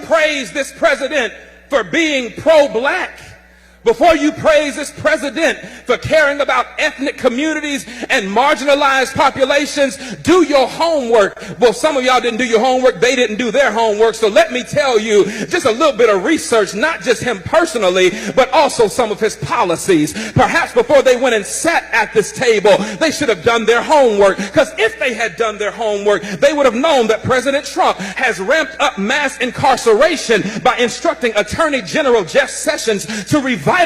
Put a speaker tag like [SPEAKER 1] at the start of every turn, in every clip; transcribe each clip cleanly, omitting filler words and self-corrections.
[SPEAKER 1] praise this president for being pro-black, before you praise this president for caring about ethnic communities and marginalized populations, do your homework. Well, some of y'all didn't do your homework. They didn't do their homework. So let me tell you just a little bit of research, not just him personally, but also some of his policies. Perhaps before they went and sat at this table, they should have done their homework. Because if they had done their homework, they would have known that President Trump has ramped up mass incarceration by instructing Attorney General Jeff Sessions to revitalize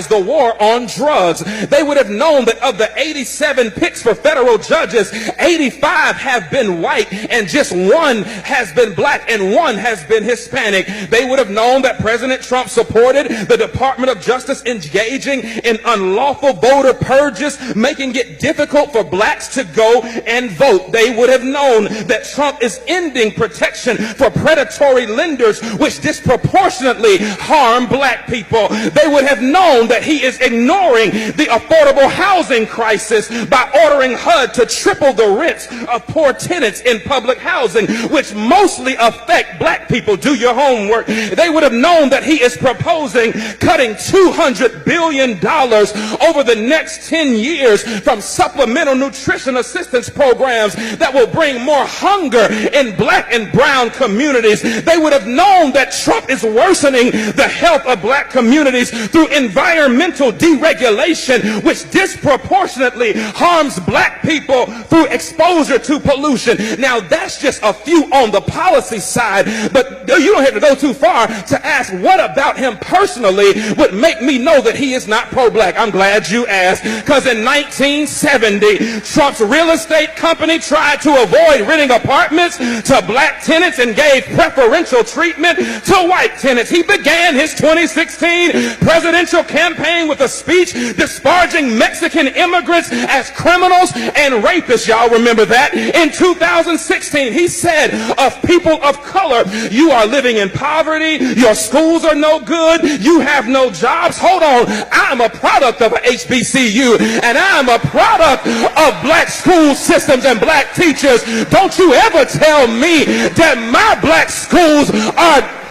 [SPEAKER 1] the war on drugs. They would have known that of the 87 picks for federal judges, 85 have been white and just one has been black and one has been Hispanic. They would have known that President Trump supported the Department of Justice engaging in unlawful voter purges, making it difficult for blacks to go and vote. They would have known that Trump is ending protection for predatory lenders, which disproportionately harm black people. They would have known that he is ignoring the affordable housing crisis by ordering HUD to triple the rents of poor tenants in public housing, which mostly affect black people. Do your homework. They would have known that he is proposing cutting $200 billion over the next 10 years from supplemental nutrition assistance programs that will bring more hunger in black and brown communities. They would have known that Trump is worsening the health of black communities through environmental deregulation, which disproportionately harms black people through exposure to pollution. Now, that's just a few on the policy side, but you don't have to go too far to ask what about him personally would make me know that he is not pro-black. I'm glad you asked, because in 1970, Trump's real estate company tried to avoid renting apartments to black tenants and gave preferential treatment to white tenants. He began his 2016 presidential campaign with a speech disparaging Mexican immigrants as criminals and rapists. Y'all remember that? In 2016, he said of people of color, you are living in poverty, your schools are no good, you have no jobs. Hold on, I'm a product of a HBCU and I'm a product of black school systems and black teachers. Don't you ever tell me that my black schools are...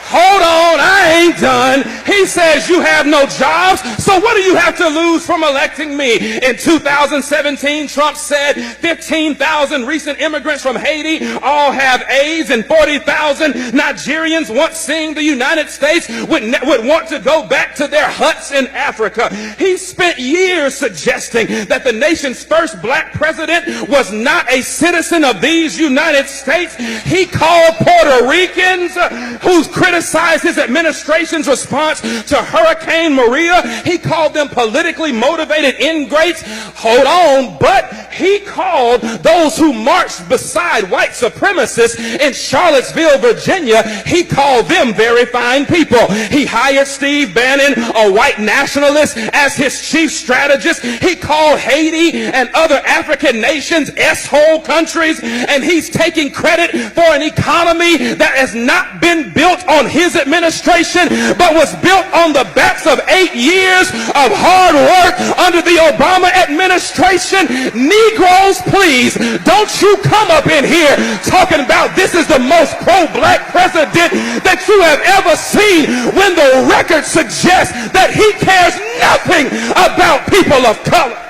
[SPEAKER 1] Hold on, I ain't done. He says you have no jobs, so what do you have to lose from electing me? In 2017, Trump said 15,000 recent immigrants from Haiti all have AIDS, and 40,000 Nigerians once seeing the United States would want to go back to their huts in Africa. He spent years suggesting that the nation's first black president was not a citizen of these United States. He called Puerto Ricans who's criticized his administration's response to Hurricane Maria. He called them politically motivated ingrates. Hold on, but he called those who marched beside white supremacists in Charlottesville, Virginia, he called them very fine people. He hired Steve Bannon, a white nationalist, as his chief strategist. He called Haiti and other African nations S-hole countries, and he's taking credit for an economy that has not been built on his administration, but was built on the backs of 8 years of hard work under the Obama administration. Negroes, please, don't you come up in here talking about this is the most pro-black president that you have ever seen when the record suggests that he cares nothing about people of color.